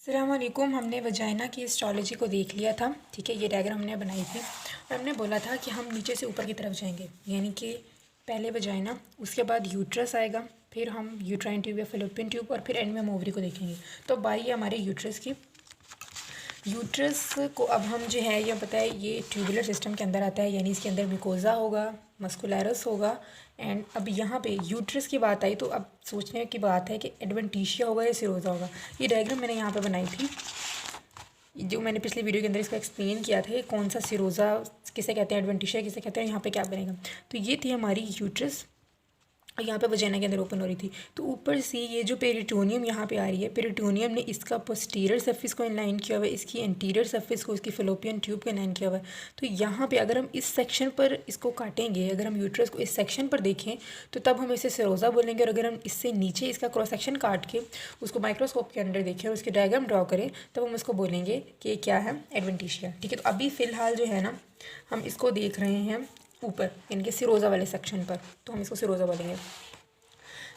अस्सलामुअलैकुम। हमने वजाइना की हिस्टोलॉजी को देख लिया था। ठीक है, ये डायग्राम हमने बनाई थी और हमने बोला था कि हम नीचे से ऊपर की तरफ जाएंगे, यानी कि पहले वजाइना, उसके बाद यूट्रस आएगा, फिर हम यूट्राइन ट्यूब या फेलोपियन ट्यूब और फिर एंड में हम ओवरी को देखेंगे। तो बारी है हमारे यूट्रस की। यूट्रस को अब हम जो है ये बताए, ये ट्यूबुलर सिस्टम के अंदर आता है, यानी इसके अंदर म्यूकोजा होगा, मस्कुलरस होगा। एंड अब यहाँ पे यूट्रस की बात आई तो अब सोचने की बात है कि एडवेंटिशिया होगा या सिरोजा होगा। ये डायग्राम मैंने यहाँ पे बनाई थी, जो मैंने पिछले वीडियो के अंदर इसका एक्सप्लेन किया था कि कौन सा सिरोजा किसे कहते हैं, एडवेंटिशिया किसे कहते हैं, यहाँ पे क्या बनेगा। तो ये थी हमारी यूट्रस, यहाँ पे वजाइना के अंदर ओपन हो रही थी। तो ऊपर से ये जो पेरिटोनियम यहाँ पे आ रही है, पेरिटोनियम ने इसका पोस्टीरियर सरफेस को इनलाइन किया हुआ है, इसकी एंटीरियर सरफेस को, इसकी फेलोपियन ट्यूब को इनलाइन किया हुआ है। तो यहाँ पे अगर हम इस सेक्शन पर इसको काटेंगे, अगर हम यूट्रस को इस सेक्शन पर देखें तो तब हम इसे सिरोजा बोलेंगे, और अगर हम इससे नीचे इसका क्रॉस सेक्शन काट के उसको माइक्रोस्कोप के अंदर देखें और उसके डायग्राम ड्रॉ करें तब हम उसको बोलेंगे कि क्या है, एडवेंटिशिया। ठीक है, तो अभी फ़िलहाल जो है ना हम इसको देख रहे हैं ऊपर, यानी कि सिरोजा वाले सेक्शन पर, तो हम इसको सिरोजा बोलेंगे।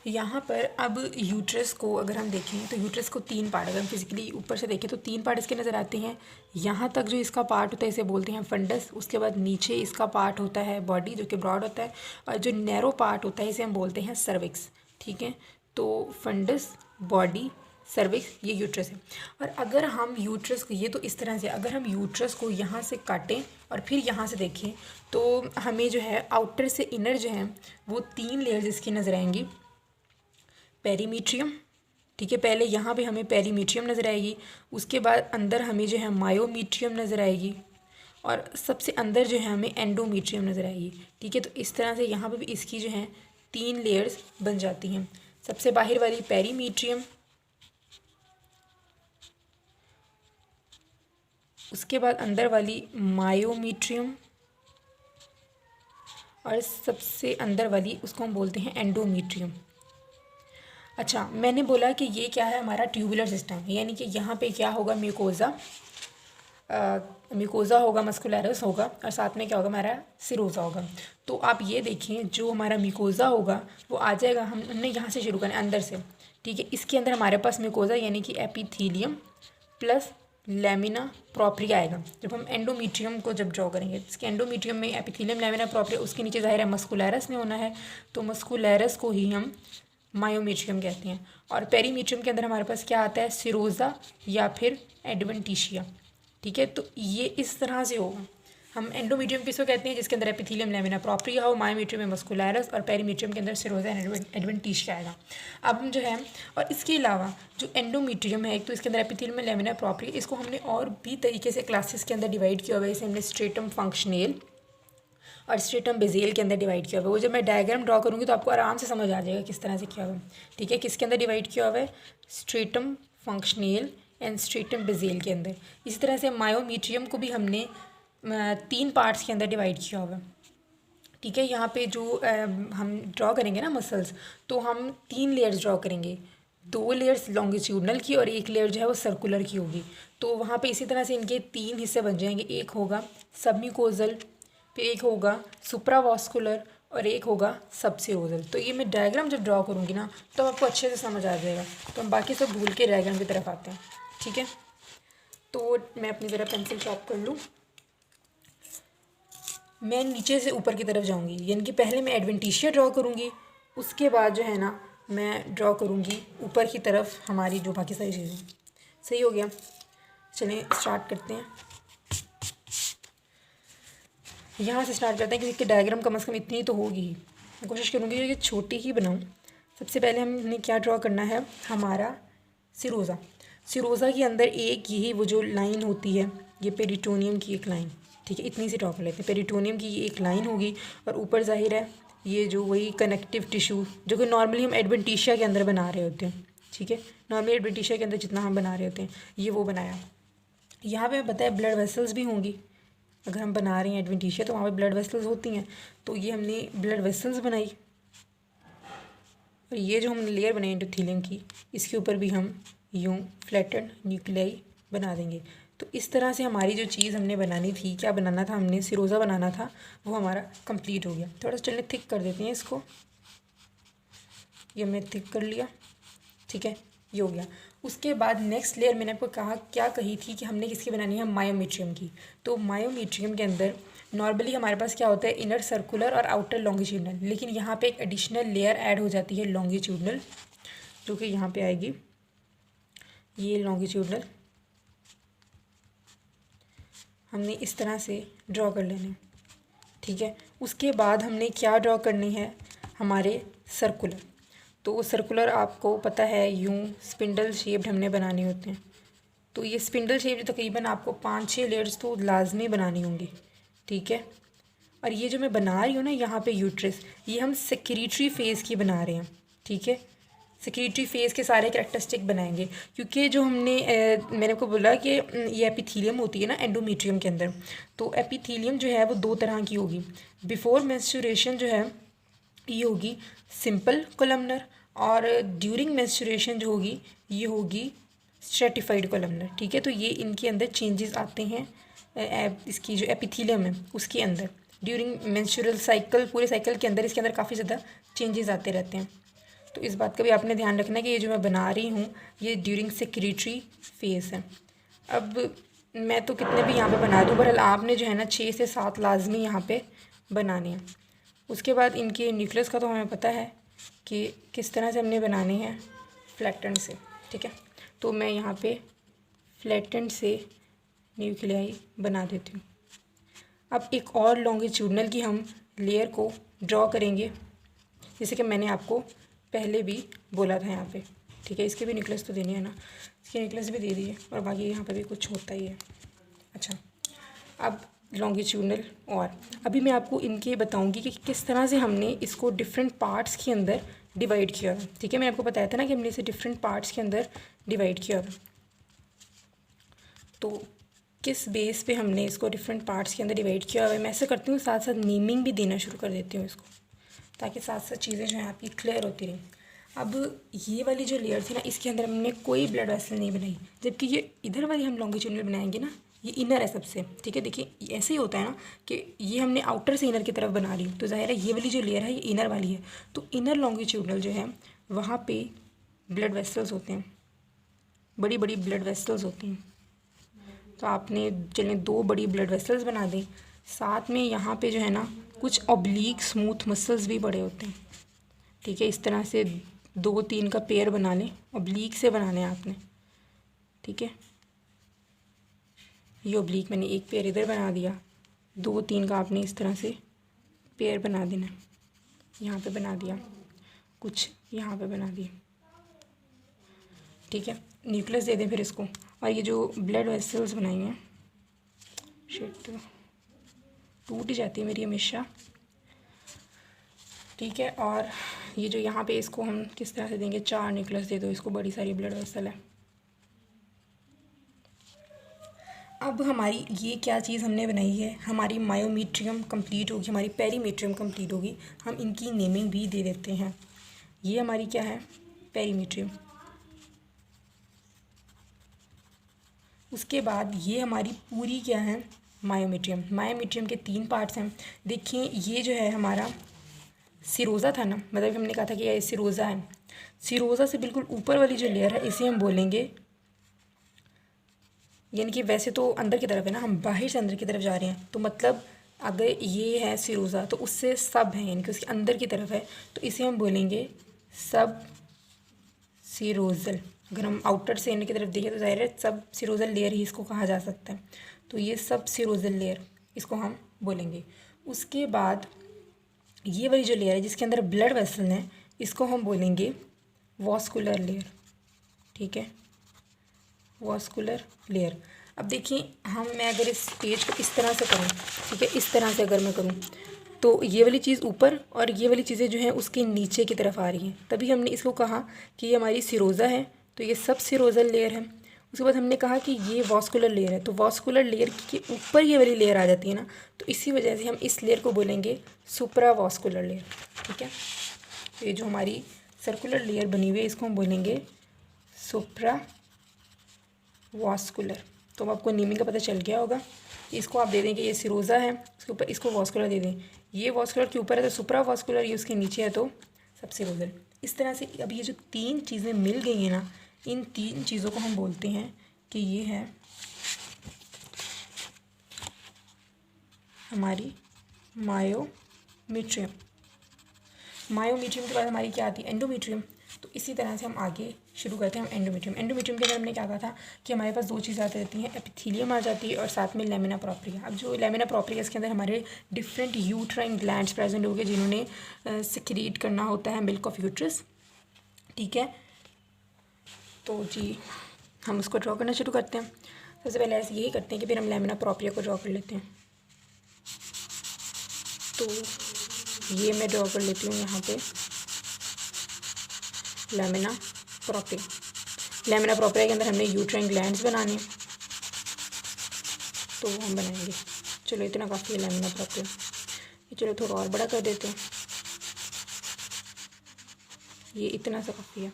यहाँ पर अब यूट्रस को अगर हम देखें तो यूट्रस को तीन पार्ट, अगर हम फिजिकली ऊपर से देखें तो तीन पार्ट इसके नज़र आते हैं। यहाँ तक जो इसका पार्ट होता है इसे बोलते हैं फंडस। उसके बाद नीचे इसका पार्ट होता है बॉडी, जो कि ब्रॉड होता है, और जो नैरो पार्ट होता है इसे हम बोलते हैं सर्विक्स। ठीक है, तो फंडस, बॉडी, सर्विक्स, ये यूट्रस है। और अगर हम यूट्रस को, ये तो इस तरह से, अगर हम यूट्रस को यहाँ से काटें और फिर यहाँ से देखें तो हमें जो है आउटर से इनर जो है वो तीन लेयर्स इसकी नज़र आएंगी। पेरीमीट्रियम, ठीक है, पहले यहाँ पे हमें पेरीमीट्रियम नज़र आएगी, उसके बाद अंदर हमें जो है मायोमीट्रियम नज़र आएगी, और सबसे अंदर जो है हमें एंडोमीट्रियम नज़र आएगी। ठीक है, तो इस तरह से यहाँ पे भी इसकी जो है तीन लेयर्स बन जाती हैं। सबसे बाहर वाली पेरीमीट्रियम, उसके बाद अंदर वाली मायोमीट्रियम, और सबसे अंदर वाली उसको हम बोलते हैं एंडोमीट्रियम। अच्छा, मैंने बोला कि ये क्या है, हमारा ट्यूबुलर सिस्टम, यानी कि यहाँ पे क्या होगा, म्यूकोजा, म्यूकोजा होगा, मस्कुलरस होगा, और साथ में क्या होगा, हमारा सिरोजा होगा। तो आप ये देखें, जो हमारा म्यूकोजा होगा वो आ जाएगा, हमने यहाँ से शुरू करना है अंदर से। ठीक है, इसके अंदर हमारे पास म्यूकोजा यानी कि एपिथीलियम प्लस लैमिना प्रोप्रिया आएगा। जब हम एंडोमीट्रियम को जब ड्रॉ करेंगे, इसके एंडोमीट्रियम में एपिथीलियम, लैमिना प्रोप्रिया, उसके नीचे ज़ाहिर है मस्कुलरस ने होना है, तो मस्कुलरस को ही हम मायोमीट्रियम कहते हैं। और पेरीमीट्रियम के अंदर हमारे पास क्या आता है, सिरोजा या फिर एडवेंटिशिया। ठीक है, तो ये इस तरह से होगा। हम एंडोमीट्रियम किसको कहते हैं, जिसके अंदर एपिथीलियम, लैमिना प्रोप्रिया हो, मायोमीट्रियम में मस्कुलरस, और पेरीमीट्रियम के अंदर सिरोजा एडवेंटिशिया आएगा। अब हम जो है, और इसके अलावा जो एंडोमीट्रियम है, एक तो इसके अंदर एपिथीलियम, लैमिना प्रोप्रिया, इसको हमने और भी तरीके से क्लासेस के अंदर डिवाइड किया हुआ है। इसे हमने स्ट्रेटम फंक्शनल और स्ट्रेटम बेज़ेल के अंदर डिवाइड किया हुआ है। वो जब मैं डायग्राम ड्रॉ करूँगी तो आपको आराम से समझ आ जाएगा किस तरह से किया हुआ है। ठीक है, किसके अंदर डिवाइड किया हुआ है, stratum functional and stratum bezel के अंदर। इसी तरह से मायोमीट्रियम को भी हमने तीन पार्ट्स के अंदर डिवाइड किया हुआ है। ठीक है, यहाँ पे जो हम ड्रॉ करेंगे ना मसल्स, तो हम तीन लेयर्स ड्रॉ करेंगे, दो लेयर्स लॉन्गिट्यूडनल की और एक लेयर जो है वो सर्कुलर की होगी। तो वहाँ पे इसी तरह से इनके तीन हिस्से बन जाएंगे, एक होगा सबम्यूकोजल, फिर एक होगा सुप्रावास्कुलर, और एक होगा सबसिरोजल। तो ये मैं डायग्राम जब ड्रॉ करूँगी ना तो आपको अच्छे से समझ आ जाएगा। तो हम बाकी सब भूल के डायग्राम की तरफ आते हैं। ठीक है, तो मैं अपनी ज़रा पेंसिल शॉर्प कर लूँ। मैं नीचे से ऊपर की तरफ जाऊँगी, यानी कि पहले मैं एडवेंटिशिया ड्रॉ करूँगी, उसके बाद जो है ना मैं ड्रॉ करूँगी ऊपर की तरफ हमारी जो बाकी सारी चीज़ें। सही हो गया, चलें स्टार्ट करते हैं। यहाँ से स्टार्ट करते हैं, क्योंकि डायग्राम कम से कम इतनी तो होगी ही। मैं कोशिश करूँगी कि छोटी ही बनाऊँ। सबसे पहले हमने क्या ड्रॉ करना है, हमारा सिरोजा। सिरोजा के अंदर एक यही वो जो लाइन होती है, ये पेरिटोनियम की एक लाइन। ठीक है, इतनी सी ड्रॉ कर लेते हैं। पेरिटोनियम की एक लाइन होगी, और ऊपर जाहिर है ये जो वही कनेक्टिव टिश्यू जो कि नॉर्मली हम एडवेंटिशिया के अंदर बना रहे होते हैं। ठीक है, नॉर्मली एडवेंटिशिया के अंदर जितना हम बना रहे होते हैं, ये वो बनाया। यहाँ पे बताया ब्लड वेसल्स भी होंगी, अगर हम बना रहे हैं एडवेंटिशिया तो वहाँ पे ब्लड वेसल्स होती हैं। तो ये हमने ब्लड वेसल्स बनाई, और ये जो हमने लेयर बनाई एंडोथेलियम की, इसके ऊपर भी हम यूँ फ्लैटेंड न्यूक्लियाई बना देंगे। तो इस तरह से हमारी जो चीज़ हमने बनानी थी, क्या बनाना था, हमने सिरोजा बनाना था, वो हमारा कंप्लीट हो गया। थोड़ा सा चलने थिक कर देते हैं इसको, ये हमने थिक कर लिया। ठीक है, ये हो गया। उसके बाद नेक्स्ट लेयर मैंने आपको कहा क्या कही थी कि हमने किसकी बनानी है, मायोमीट्रियम की। तो मायोमीट्रियम के अंदर नॉर्मली हमारे पास क्या होता है, इनर सर्कुलर और आउटर लॉन्गिट्यूडनल, लेकिन यहाँ पे एक एडिशनल लेयर ऐड हो जाती है लॉन्गिट्यूडनल, जो कि यहाँ पे आएगी, ये लॉन्गिट्यूडनल हमने इस तरह से ड्रॉ कर लेना है, ठीक है। उसके बाद हमने क्या ड्रॉ करनी है, हमारे सर्कुलर। तो वो सर्कुलर आपको पता है यूँ स्पिंडल शेप्ड हमने बनाने होते हैं। तो ये स्पिंडल शेप तकरीबन आपको 5-6 लेयर्स तो लाजमी बनानी होंगी, ठीक है। और ये जो मैं बना रही हूँ ना यहाँ पे यूट्रस, ये हम सेक्रेटरी फेज़ की बना रहे हैं, ठीक है। सेक्रेटरी फेज़ के सारे कैरेक्टरिस्टिक बनाएंगे, क्योंकि जो हमने मैंने आपको बोला कि ये एपिथीलियम होती है ना एंडोमेट्रियम के अंदर, तो एपिथीलियम जो है वो 2 तरह की होगी। बिफोर मेंस्ट्रुएशन जो है ये होगी सिंपल कोलमनर, और ड्यूरिंग मेंस्ट्रुएशन जो होगी ये होगी स्ट्रेटिफाइड कोलमनर, ठीक है। तो ये इनके अंदर चेंजेस आते हैं इसकी जो एपिथीलियम है उसके अंदर ड्यूरिंग मेंस्ट्रुअल साइकिल, पूरे साइकिल के अंदर इसके अंदर काफ़ी ज़्यादा चेंजेस आते रहते हैं। तो इस बात का भी आपने ध्यान रखना है कि ये जो मैं बना रही हूँ ये ड्यूरिंग सेक्रेटरी फेज़ है। अब मैं तो कितने भी यहाँ पे बना दूँ, बहरहाल आपने जो है ना 6 से 7 लाजमी यहाँ पे बनाने हैं। उसके बाद इनके न्यूक्लियस का तो हमें पता है कि किस तरह से हमने बनाने हैं, फ्लैटेंड से, ठीक है। तो मैं यहाँ पे फ्लैटेंड से न्यूक्लियाई बना देती हूँ। अब एक और लॉन्गिट्यूडनल की हम लेयर को ड्रॉ करेंगे, जैसे कि मैंने आपको पहले भी बोला था यहाँ पे, ठीक है। इसके भी न्यूक्लियस तो देनी है ना, इसके न्यूक्लियस भी दे दिए, और बाकी यहाँ पे भी कुछ होता ही है। अच्छा, अब लॉन्गिट्यूडनल, और अभी मैं आपको इनके बताऊंगी कि किस तरह से हमने इसको डिफरेंट पार्ट्स के अंदर डिवाइड किया है, ठीक है। मैंने आपको बताया था ना कि हमने इसे डिफरेंट पार्ट्स के अंदर डिवाइड किया है। तो किस बेस पे हमने इसको डिफरेंट पार्ट्स के अंदर डिवाइड किया हुआ है, मैं ऐसा करती हूँ साथ साथ नेमिंग भी देना शुरू कर देती हूँ इसको, ताकि साथ साथ चीज़ें जो हैं आपकी क्लियर होती रहें। अब ये वाली जो लेयर थी ना, इसके अंदर हमने कोई ब्लड वेसल नहीं बनाई, जबकि ये इधर वाली हम लॉन्गिट्यूडनल बनाएंगे ना, ये इनर है सबसे, ठीक है। देखिए ऐसे ही होता है ना कि ये हमने आउटर से इनर की तरफ बना रही हूँ, तो ज़ाहिर है ये वाली जो लेयर है ये इनर वाली है। तो इनर लॉन्गिट्यूडनल जो है वहाँ पे ब्लड वेसल्स होते हैं, बड़ी बड़ी ब्लड वेसल्स होती हैं। तो आपने चलें 2 बड़ी ब्लड वेसल्स बना दें, साथ में यहाँ पे जो है ना कुछ ऑब्लीक स्मूथ मसल्स भी बड़े होते हैं, ठीक है। इस तरह से 2-3 का पेयर बना लें, ऑब्लीक से बनाने हैं आपने, ठीक है। ये ऑब्लीक मैंने एक पेयर इधर बना दिया, 2-3 का आपने इस तरह से पेयर बना देना, यहाँ पे बना दिया, कुछ यहाँ पे बना दिया, ठीक है। न्यूक्लियस दे दें फिर इसको। और ये जो ब्लड वेसल्स बनाई हैं, शिट टूट ही जाती है मेरी हमेशा, ठीक है। और ये जो यहाँ पे इसको हम किस तरह से देंगे, 4 न्यूक्लियस दे दो इसको, बड़ी सारी ब्लड वेसल है। अब हमारी ये क्या चीज़ हमने बनाई है, हमारी मायोमीट्रियम कंप्लीट होगी, हमारी पेरीमीट्रियम कंप्लीट होगी। हम इनकी नेमिंग भी दे देते हैं। ये हमारी क्या है, पेरीमीट्रियम। उसके बाद ये हमारी पूरी क्या है, मायोमीट्रियम। मायोमीट्रियम के 3 पार्ट्स हैं। देखिए ये जो है हमारा सिरोज़ा था ना, मतलब हमने कहा था कि ये सिरोज़ा है। सिरोज़ा से बिल्कुल ऊपर वाली जो लेयर है इसे हम बोलेंगे, यानी कि वैसे तो अंदर की तरफ है ना, हम बाहर से अंदर की तरफ जा रहे हैं, तो मतलब अगर ये है सिरोज़ा तो उससे सब है, यानी कि उसके अंदर की तरफ है, तो इसे हम बोलेंगे सब सिरोज़ल। अगर हम आउटर से अंदर की तरफ देखें तो ज़ाहिर है सब सिरोज़ल लेयर ही इसको कहा जा सकता है। तो ये सब सिरोज़ल लेयर इसको हम बोलेंगे। उसके बाद ये वाली जो लेयर है जिसके अंदर ब्लड वेसल हैं, इसको हम बोलेंगे वॉस्कुलर लेयर, ठीक है, वॉस्कुलर लेयर। अब देखिए मैं अगर इस पेज को इस तरह से करूँ, ठीक है, इस तरह से अगर मैं करूँ तो ये वाली चीज़ ऊपर और ये वाली चीज़ें जो हैं उसके नीचे की तरफ आ रही हैं, तभी हमने इसको कहा कि ये हमारी सिरोज़ा है, तो ये सब सिरोज़ल लेयर है। उसके बाद हमने कहा कि ये वॉस्कुलर लेयर है, तो वॉस्कुलर लेयर के ऊपर ये वाली लेयर आ जाती है ना, तो इसी वजह से हम इस लेयर को बोलेंगे सुप्रा वॉस्कुलर लेयर, ठीक है। तो ये जो हमारी सर्कुलर लेयर बनी हुई है इसको हम बोलेंगे सुप्रा वॉस्कुलर। तो अब आपको नेमिंग का पता चल गया होगा। इसको आप दे दें कि ये सिरोज़ा है, उसके ऊपर इसको वॉस्कुलर दे दें, ये वॉस्कुलर के ऊपर है तो सुप्रा वॉस्कुलर, ये उसके नीचे है तो सब सिरोज़ल। इस तरह से अब ये जो 3 चीज़ें मिल गई हैं ना, इन 3 चीज़ों को हम बोलते हैं कि ये है हमारी मायोमीट्रियम। मायोमीट्रियम के बाद हमारी क्या आती है, एंडोमीट्रियम। तो इसी तरह से हम आगे शुरू करते हैं हम एंडोमीट्रियम। एंडोमीट्रियम के अंदर हमने क्या कहा था कि हमारे पास 2 चीज़ आती रहती हैं, एपिथीलियम आ जाती है और साथ में लैमिना प्रोप्रिया। अब जो लैमिना प्रोप्रिया इसके अंदर हमारे डिफरेंट यूट्राइन ग्लैंड्स प्रेजेंट होंगे जिन्होंने सिक्रीट करना होता है मिल्क ऑफ यूट्रस। ठीक है, तो जी हम उसको ड्रॉ करना शुरू करते हैं। सबसे पहले ऐसे यही करते हैं कि फिर हम लैमिना प्रोप्रिया को ड्रॉ कर लेते हैं। तो ये मैं ड्रॉ कर लेती हूँ यहाँ पे लैमिना प्रोप्रिया। लैमिना प्रोप्रिया के अंदर हमने यूट्राइन ग्लैंड्स बनाने हैं, तो हम बनाएंगे। चलो इतना काफ़ी है लैमिना प्रोप्रिया। चलो थोड़ा और बड़ा कर देते हैं, ये इतना सा काफ़ी है।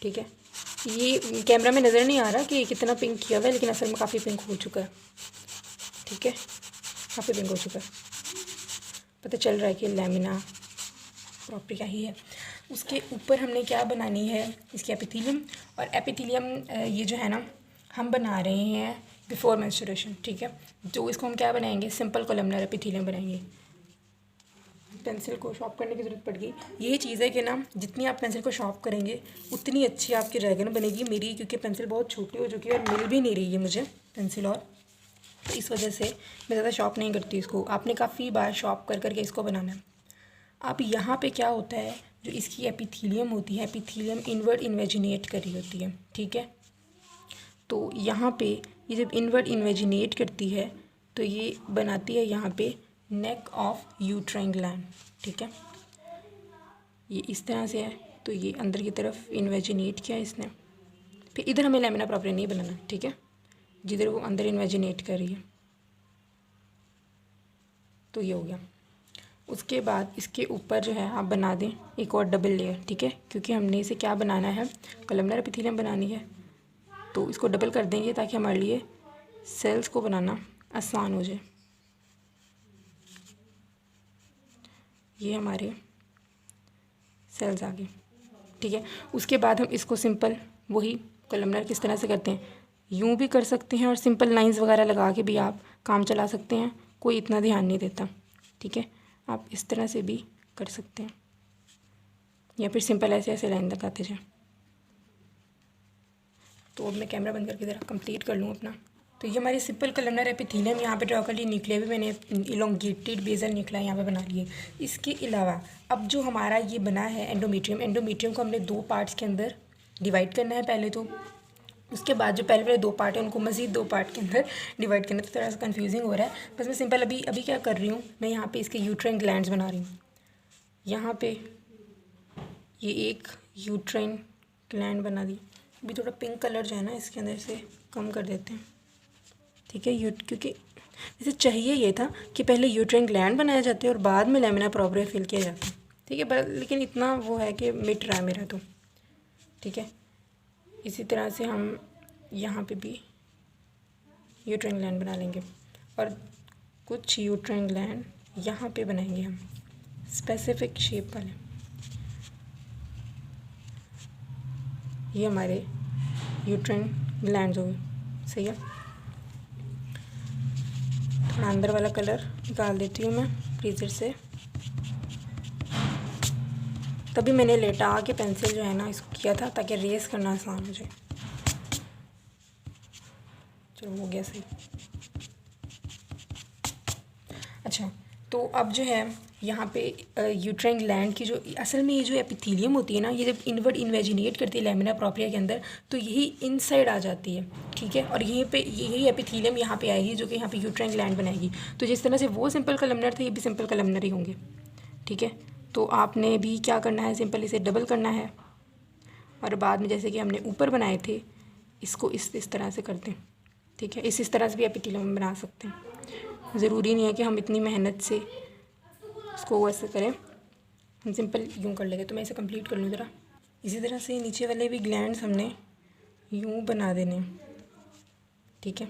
ठीक है, ये कैमरा में नज़र नहीं आ रहा कि कितना पिंक किया हुआ है, लेकिन असल में काफ़ी पिंक हो चुका है। ठीक है, काफ़ी पिंक हो चुका है, पता चल रहा है कि लैमिना प्रोप्रिया ही है। उसके ऊपर हमने क्या बनानी है, इसकी एपिथीलियम। और एपिथीलियम ये जो है ना हम बना रहे हैं बिफोर मेंस्ट्रुएशन। ठीक है, तो इसको हम क्या बनाएंगे, सिंपल कोलमनर एपिथीलियम बनाएंगे। पेंसिल को शॉर्प करने की ज़रूरत पड़ गई। ये चीज़ है कि ना जितनी आप पेंसिल को शॉर्प करेंगे उतनी अच्छी आपकी ड्रैगन बनेगी। मेरी क्योंकि पेंसिल बहुत छोटी हो चुकी है और मिल भी नहीं रही है मुझे पेंसिल, और तो इस वजह से मैं ज़्यादा शॉर्प नहीं करती इसको। आपने काफ़ी बार शॉर्प कर करके इसको बनाना है। अब यहाँ पे क्या होता है, जो इसकी एपिथीलियम होती है, एपिथीलियम इनवर्ड इन्वेजिनेट कर रही होती है। ठीक है, तो यहाँ पे ये जब इनवर्ड इन्वेजिनेट करती है तो ये बनाती है यहाँ पे नेक ऑफ यूट्राइन ग्लैंड। ठीक है, ये इस तरह से है, तो ये अंदर की तरफ इन्वेजिनेट किया इसने। फिर इधर हमें लैमिना प्रोप्रिया नहीं बनाना। ठीक है, जिधर वो अंदर इन्वेजिनेट कर रही है, तो ये हो गया। उसके बाद इसके ऊपर जो है आप बना दें एक और डबल लेयर। ठीक है, क्योंकि हमने इसे क्या बनाना है, कोलमनर एपिथेलियम बनानी है, तो इसको डबल कर देंगे ताकि हमारे लिए सेल्स को बनाना आसान हो जाए। ये हमारे सेल्स आ गए। ठीक है, उसके बाद हम इसको सिंपल वही कोलमनर किस तरह से करते हैं, यूँ भी कर सकते हैं और सिंपल लाइंस वगैरह लगा के भी आप काम चला सकते हैं, कोई इतना ध्यान नहीं देता। ठीक है, आप इस तरह से भी कर सकते हैं या फिर सिंपल ऐसे ऐसे लाइन लगाते जाएं। तो अब मैं कैमरा बंद करके ज़रा कंप्लीट कर लूँ अपना। तो ये हमारी सिंपल कोलमनर एपिथेलियम यहाँ पे ड्रॉ कर ली। न्यूक्लिया भी मैंने इलोंगेटेड बेसल न्यूक्लिया यहाँ पे बना लिए। इसके अलावा अब जो हमारा ये बना है एंडोमीट्रियम, एंडोमीट्रियम को हमने 2 पार्ट्स के अंदर डिवाइड करना है पहले तो। उसके बाद जो पहले वाले 2 पार्ट हैं उनको मज़ीद 2 पार्ट के अंदर डिवाइड करना। तो थोड़ा सा कन्फ्यूजिंग हो रहा है, बस मैं सिंपल अभी क्या कर रही हूँ, मैं यहाँ पे इसके यूट्राइन ग्लैंड्स बना रही हूँ। यहाँ पे ये एक यूट्राइन ग्लैंड बना दी। अभी थोड़ा पिंक कलर जो है ना इसके अंदर से कम कर देते हैं। ठीक है, क्योंकि जैसे चाहिए ये था कि पहले यूट्राइन ग्लैंड बनाया जाता है और बाद में लैमिना प्रोप्रिया फिल किया जाता है। ठीक है, पर लेकिन इतना वो है कि मिट रहा है मेरा तो। ठीक है, इसी तरह से हम यहाँ पे भी यूट्राइन ग्लैंड बना लेंगे और कुछ यूट्राइन ग्लैंड यहाँ पे बनाएंगे हम स्पेसिफिक शेप वाले। ये हमारे यूट्राइन ग्लैंड्स हो गए। सही है, थोड़ा अंदर वाला कलर निकाल देती हूँ मैं फ्रीज़र से। तभी मैंने लेटा के पेंसिल जो है ना इसको किया था ताकि रेस करना आसान हो जाए। चलो हो गया सही। अच्छा, तो अब जो है यहाँ पे यूट्राइन ग्लैंड की जो असल में ये जो एपिथेलियम होती है ना, ये जब इनवर्ड इन्वेजिनेट करती है लैमिना प्रोप्रिया के अंदर, तो यही इनसाइड आ जाती है। ठीक है, और यहीं पे यही एपिथेलियम यहाँ पे आएगी जो कि यहाँ पे यूट्राइन ग्लैंड बनाएगी। तो जिस तरह से वो सिंपल कलमनर थे, ये भी सिंपल कलमनर ही होंगे। ठीक है, तो आपने भी क्या करना है, सिंपल इसे डबल करना है और बाद में जैसे कि हमने ऊपर बनाए थे इसको इस तरह से करते हैं। ठीक है, इस तरह से भी एपिथेलियम बना सकते हैं। ज़रूरी नहीं है कि हम इतनी मेहनत से इसको वैसे करें, हम सिंपल यूँ कर लेंगे। तो मैं इसे कंप्लीट कर लूँ ज़रा। इसी तरह से नीचे वाले भी ग्लैंड्स हमने यूँ बना देने। ठीक है,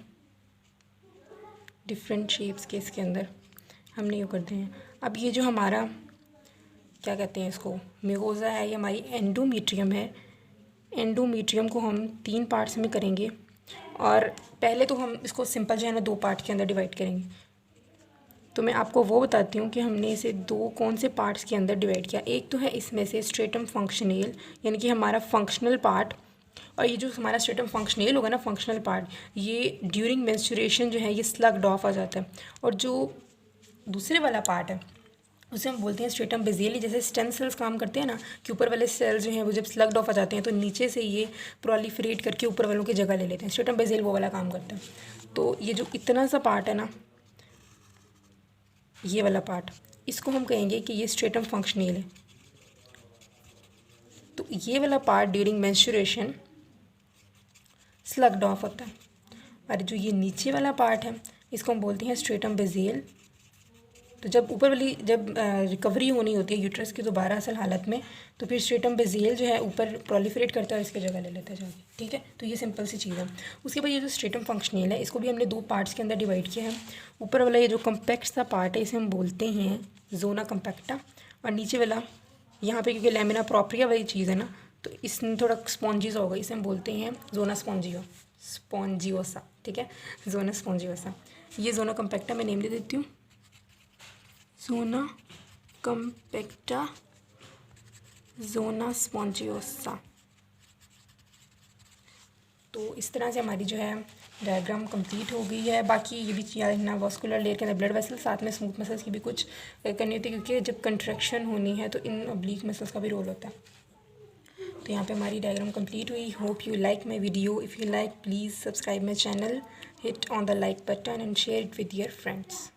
डिफरेंट शेप्स के इसके अंदर हमने यूँ करते हैं। अब ये जो हमारा क्या कहते हैं इसको, म्यूकोसा है, ये हमारी एंडोमीट्रियम है, एंडोमेट्रियम को हम 3 पार्ट्स में करेंगे और पहले तो हम इसको सिंपल जो है ना 2 पार्ट के अंदर डिवाइड करेंगे। तो मैं आपको वो बताती हूँ कि हमने इसे 2 कौन से पार्ट्स के अंदर डिवाइड किया। एक तो है इसमें से स्ट्रेटम फंक्शनल, यानी कि हमारा फंक्शनल पार्ट, और ये जो हमारा स्ट्रेटम फंक्शनल होगा ना, फंक्शनल पार्ट, ये ड्यूरिंग मेंस्ट्रुएशन जो है ये स्लग्ड ऑफ आ जाता है। और जो दूसरे वाला पार्ट है उसे हम बोलते हैं स्ट्रेटम बेसियली। जैसे स्टेम सेल्स काम करते हैं ना, कि ऊपर वाले सेल्स जो हैं वो जब स्लग्ड ऑफ आ जाते हैं तो नीचे से ये प्रोलिफरेट करके ऊपर वालों की जगह ले लेते हैं। स्ट्रेटम बेसियल वो वाला काम करता है। तो ये जो इतना सा पार्ट है ना, ये वाला पार्ट, इसको हम कहेंगे कि ये स्ट्रेटम फंक्शनल है। तो ये वाला पार्ट ड्यूरिंग मेंस्ट्रुएशन स्लग्ड ऑफ होता है। और जो ये नीचे वाला पार्ट है इसको हम बोलते हैं स्ट्रेटम बेसियल। तो जब ऊपर वाली रिकवरी होनी होती है यूट्रस की दोबारा असल हालत में, तो फिर स्ट्रेटम बेसियल जो है ऊपर प्रोलिफरेट करता है और इसकी जगह ले लेता है जाके। ठीक है, तो ये सिंपल सी चीज़ है। उसके बाद ये जो स्ट्रेटम फंक्शनल है इसको भी हमने 2 पार्ट्स के अंदर डिवाइड किया है। ऊपर वाला ये जो कम्पैक्ट सा पार्ट है इसे हम बोलते हैं जोना कम्पैक्टा, और नीचे वाला यहाँ पे क्योंकि लैमिना प्रोप्रिया वाली चीज़ है ना, तो इसमें थोड़ा स्पॉन्जी सा होगा, इसे हम बोलते हैं जोना स्पॉन्जियोसा। ठीक है, जोना स्पॉन्जियोसा। ये जोना कम्पैक्टा मैं नेम दे देती हूँ, जोना कम्पैक्टा, जोना स्पॉन्जियोसा। तो इस तरह से हमारी जो है डायग्राम कंप्लीट हो गई है। बाकी ये भी याद रखना, वास्कुलर लेयर के अंदर ब्लड वेसल, साथ में स्मूथ मसल्स की भी कुछ करनी होती है, क्योंकि जब कंट्रैक्शन होनी है तो इन ऑब्लिक मसल्स का भी रोल होता है। तो यहाँ पे हमारी डायग्राम कंप्लीट हुई। Hope you like my video. If you like please subscribe my channel, hit on the like button and share it with your friends.